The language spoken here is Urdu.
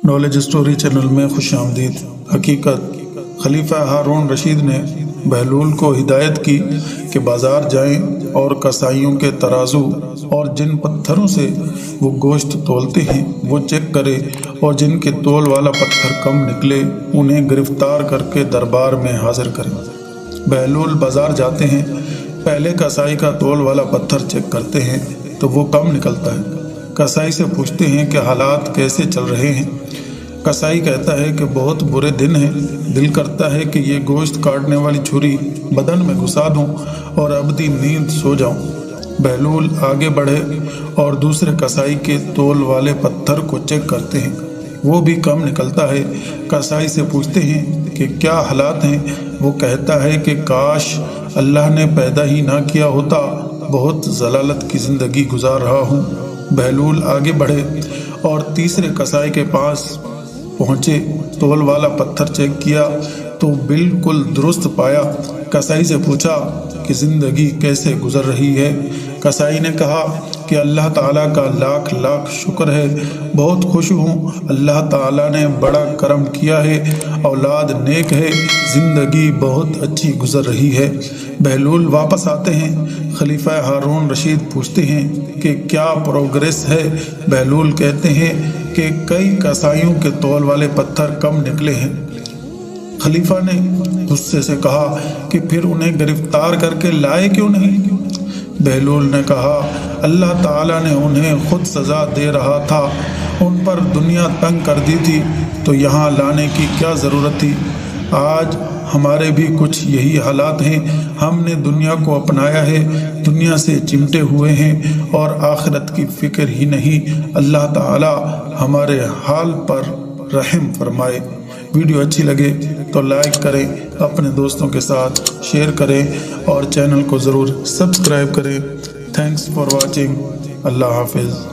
نالج اسٹوری چینل میں خوش آمدید۔ حقیقت خلیفہ ہارون رشید نے بہلول کو ہدایت کی کہ بازار جائیں اور کسائیوں کے ترازو اور جن پتھروں سے وہ گوشت تولتے ہیں وہ چیک کرے، اور جن کے تول والا پتھر کم نکلے انہیں گرفتار کر کے دربار میں حاضر کریں۔ بہلول بازار جاتے ہیں، پہلے کسائی کا تول والا پتھر چیک کرتے ہیں تو وہ کم نکلتا ہے۔ کسائی سے پوچھتے ہیں کہ حالات کیسے چل رہے ہیں۔ کسائی کہتا ہے کہ بہت برے دن ہیں، دل کرتا ہے کہ یہ گوشت کاٹنے والی چھری بدن میں گھسا دوں اور ابدی نیند سو جاؤں۔ بہلول آگے بڑھے اور دوسرے کسائی کے تول والے پتھر کو چیک کرتے ہیں، وہ بھی کم نکلتا ہے۔ کسائی سے پوچھتے ہیں کہ کیا حالات ہیں، وہ کہتا ہے کہ کاش اللہ نے پیدا ہی نہ کیا ہوتا، بہت ذلالت کی زندگی گزار رہا ہوں۔ بہلول آگے بڑھے اور تیسرے کسائی کے پاس پہنچے، تول والا پتھر چیک کیا تو بالکل درست پایا۔ کسائی سے پوچھا کہ زندگی کیسے گزر رہی ہے۔ کسائی نے کہا کہ اللہ تعالیٰ کا لاکھ لاکھ شکر ہے، بہت خوش ہوں، اللہ تعالیٰ نے بڑا کرم کیا ہے، اولاد نیک ہے، زندگی بہت اچھی گزر رہی ہے۔ بہلول واپس آتے ہیں، خلیفہ ہارون رشید پوچھتے ہیں کہ کیا پروگریس ہے۔ بہلول کہتے ہیں کہ کئی کسائیوں کے تول والے پتھر کم نکلے ہیں۔ خلیفہ نے غصے سے کہا کہ پھر انہیں گرفتار کر کے لائے کیوں نہیں؟ بہلول نے کہا اللہ تعالیٰ نے انہیں خود سزا دے رہا تھا، ان پر دنیا تنگ کر دی تھی تو یہاں لانے کی کیا ضرورت تھی۔ آج ہمارے بھی کچھ یہی حالات ہیں، ہم نے دنیا کو اپنایا ہے، دنیا سے چمٹے ہوئے ہیں اور آخرت کی فکر ہی نہیں۔ اللہ تعالیٰ ہمارے حال پر رحم فرمائے۔ ویڈیو اچھی لگے تو لائک کریں، اپنے دوستوں کے ساتھ شیئر کریں اور چینل کو ضرور سبسکرائب کریں۔ Thanks for watching. اللہ حافظ۔